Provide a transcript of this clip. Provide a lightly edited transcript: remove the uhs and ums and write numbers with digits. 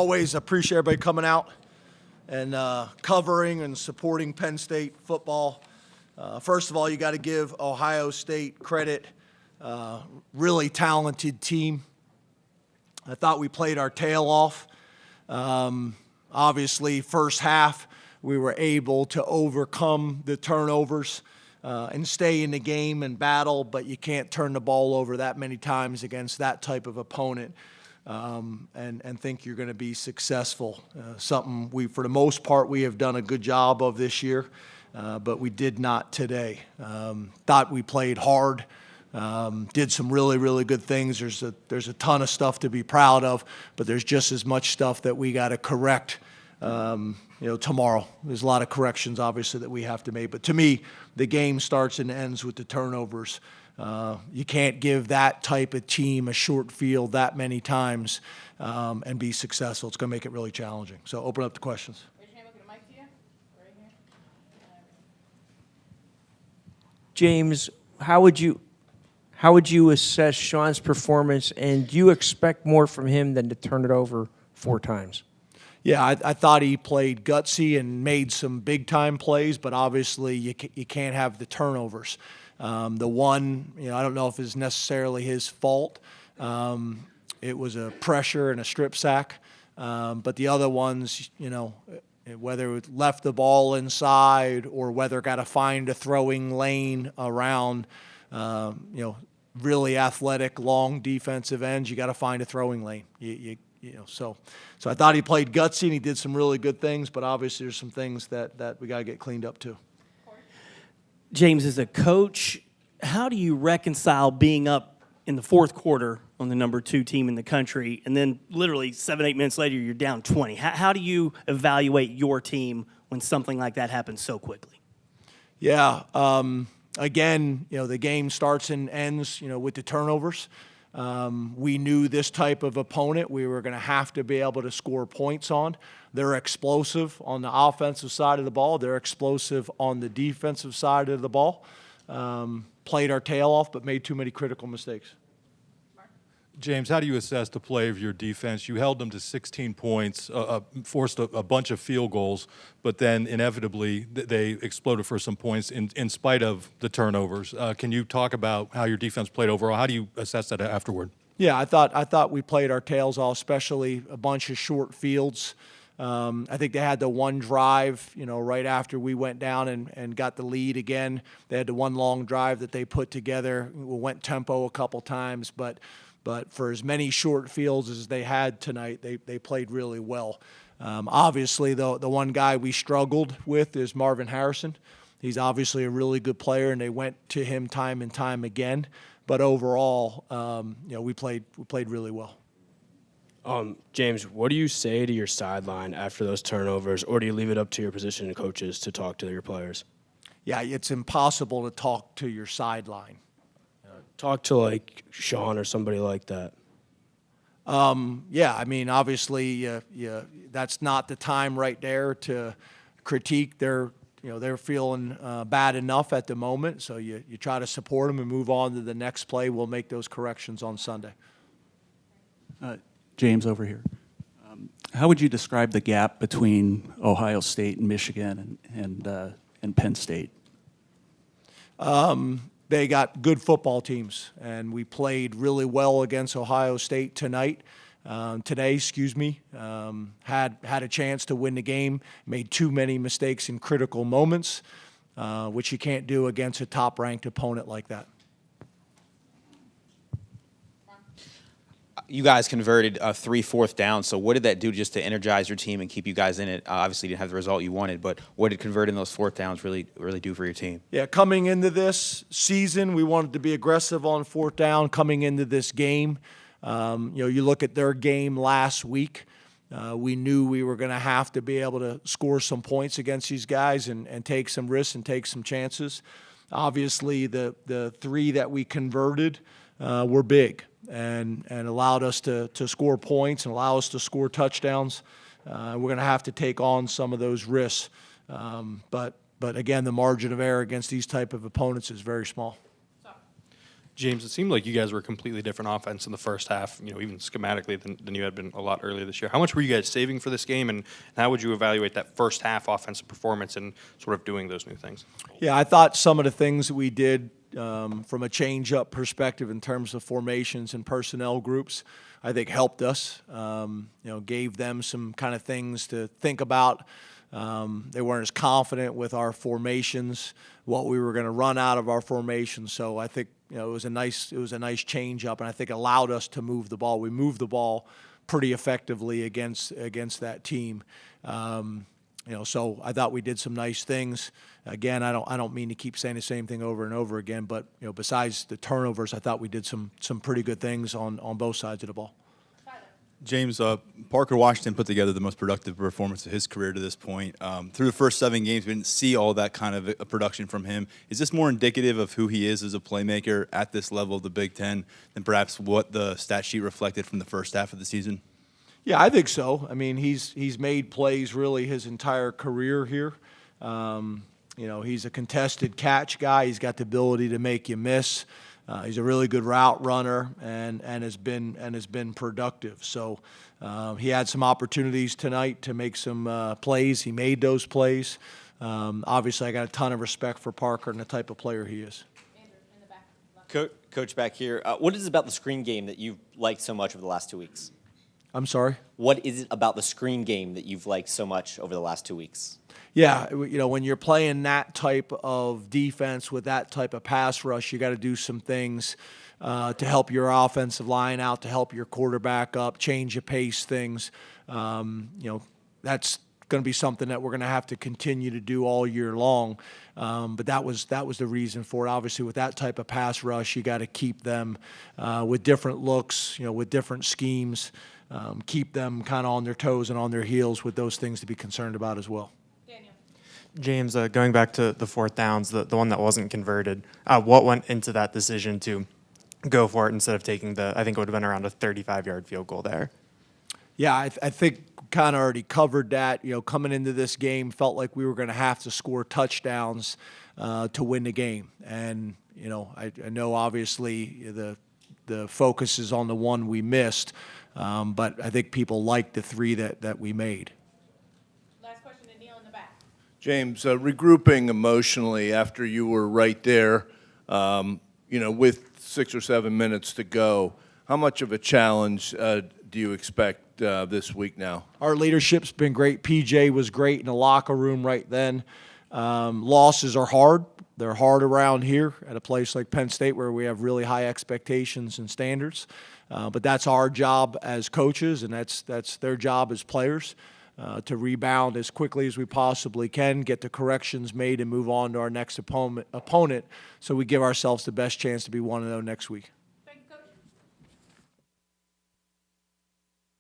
Always appreciate everybody coming out and covering and supporting Penn State football. First of all, you got to give Ohio State credit. Really talented team. I thought we played our tail off. Obviously, first half, we were able to overcome the turnovers and stay in the game and battle, but you can't turn the ball over that many times against that type of opponent and think you're going to be successful. Something we, for the most part, we have done a good job of this year, but we did not today. Thought we played hard. Did some really, really good things. There's a ton of stuff to be proud of, but there's just as much stuff that we got to correct. Tomorrow. There's a lot of corrections, obviously, that we have to make. But to me, the game starts and ends with the turnovers. You can't give that type of team a short field that many times and be successful. It's going to make it really challenging. So open up the questions. Raise your hand, look at the mic to you. Right here. James, how would you assess Sean's performance, and do you expect more from him than to turn it over 4 times? Yeah, I thought he played gutsy and made some big-time plays, but obviously you can't have the turnovers. The one, I don't know if it's necessarily his fault. It was a pressure and a strip sack. But the other ones, whether it left the ball inside or whether got to find a throwing lane around, really athletic, long defensive ends, you got to find a throwing lane. So I thought he played gutsy and he did some really good things, but obviously there's some things that we got to get cleaned up too. James, as a coach, how do you reconcile being up in the fourth quarter on the number 2 team in the country, and then literally 7-8 minutes later you're down 20? How do you evaluate your team when something like that happens so quickly? Yeah. Again, the game starts and ends, with the turnovers. We knew this type of opponent we were going to have to be able to score points on. They're explosive on the offensive side of the ball. They're explosive on the defensive side of the ball. Played our tail off, but made too many critical mistakes. James, how do you assess the play of your defense? You held them to 16 points, forced a bunch of field goals, but then inevitably they exploded for some points in spite of the turnovers. Can you talk about how your defense played overall? How do you assess that afterward? Yeah, I thought we played our tails off, especially a bunch of short fields. I think they had the one drive, right after we went down and got the lead again. They had the one long drive that they put together. We went tempo a couple times, but for as many short fields as they had tonight, they played really well. Obviously, the one guy we struggled with is Marvin Harrison. He's obviously a really good player, and they went to him time and time again. But overall, we played really well. James, what do you say to your sideline after those turnovers, or do you leave it up to your position coaches to talk to your players? Yeah, it's impossible to talk to your sideline. Talk to, like, Sean or somebody like that. Yeah, I mean, obviously, that's not the time right there to critique. They're feeling bad enough at the moment, so you try to support them and move on to the next play. We'll make those corrections on Sunday. James, over here. How would you describe the gap between Ohio State and Michigan and Penn State? They got good football teams, and we played really well against Ohio State tonight. Today, had a chance to win the game, made too many mistakes in critical moments, which you can't do against a top-ranked opponent like that. You guys converted 3 fourth downs, so what did that do just to energize your team and keep you guys in it? Obviously, you didn't have the result you wanted, but what did converting those 4th downs really do for your team? Yeah, coming into this season, we wanted to be aggressive on 4th down. Coming into this game, you look at their game last week, we knew we were going to have to be able to score some points against these guys and take some risks and take some chances. Obviously, the 3 that we converted were big. And allowed us to score points and allow us to score touchdowns. We're going to have to take on some of those risks. But again, the margin of error against these type of opponents is very small. James, it seemed like you guys were a completely different offense in the first half, even schematically than you had been a lot earlier this year. How much were you guys saving for this game, and how would you evaluate that first half offensive performance and sort of doing those new things? Yeah, I thought some of the things that we did from a change-up perspective in terms of formations and personnel groups, I think helped us. Gave them some kind of things to think about. They weren't as confident with our formations, what we were going to run out of our formations. So I think it was a nice change-up, and I think it allowed us to move the ball. We moved the ball pretty effectively against that team. So I thought we did some nice things. Again, I don't mean to keep saying the same thing over and over again, but besides the turnovers, I thought we did some pretty good things on both sides of the ball. James, Parker Washington put together the most productive performance of his career to this point. Through the first 7 games, we didn't see all that kind of a production from him. Is this more indicative of who he is as a playmaker at this level of the Big Ten than perhaps what the stat sheet reflected from the first half of the season? Yeah, I think so. I mean, he's made plays really his entire career here. He's a contested catch guy. He's got the ability to make you miss. He's a really good route runner and has been productive. So he had some opportunities tonight to make some plays. He made those plays. Obviously, I got a ton of respect for Parker and the type of player he is. Andrew, in the back. Coach back here, what is it about the screen game that you've liked so much over the last 2 weeks? I'm sorry? What is it about the screen game that you've liked so much over the last 2 weeks? Yeah, when you're playing that type of defense with that type of pass rush, you got to do some things to help your offensive line out, to help your quarterback up, change your pace things. That's going to be something that we're going to have to continue to do all year long. But that was the reason for it. Obviously, with that type of pass rush, you got to keep them with different looks, with different schemes, keep them kind of on their toes and on their heels with those things to be concerned about as well. Daniel. James, going back to the fourth downs, the one that wasn't converted, what went into that decision to go for it instead of taking I think it would have been around a 35-yard field goal there? Yeah, I think kind of already covered that. Coming into this game, felt like we were going to have to score touchdowns to win the game. And, I know obviously the focus is on the one we missed, but I think people liked the 3 that we made. Last question to Neil in the back. James, regrouping emotionally after you were right there, with 6 or 7 minutes to go, how much of a challenge do you expect this week now? Our leadership's been great. PJ was great in the locker room right then. Losses are hard. They're hard around here at a place like Penn State where we have really high expectations and standards. But that's our job as coaches, and that's their job as players. To rebound as quickly as we possibly can, get the corrections made, and move on to our next opponent so we give ourselves the best chance to be 1-0 next week.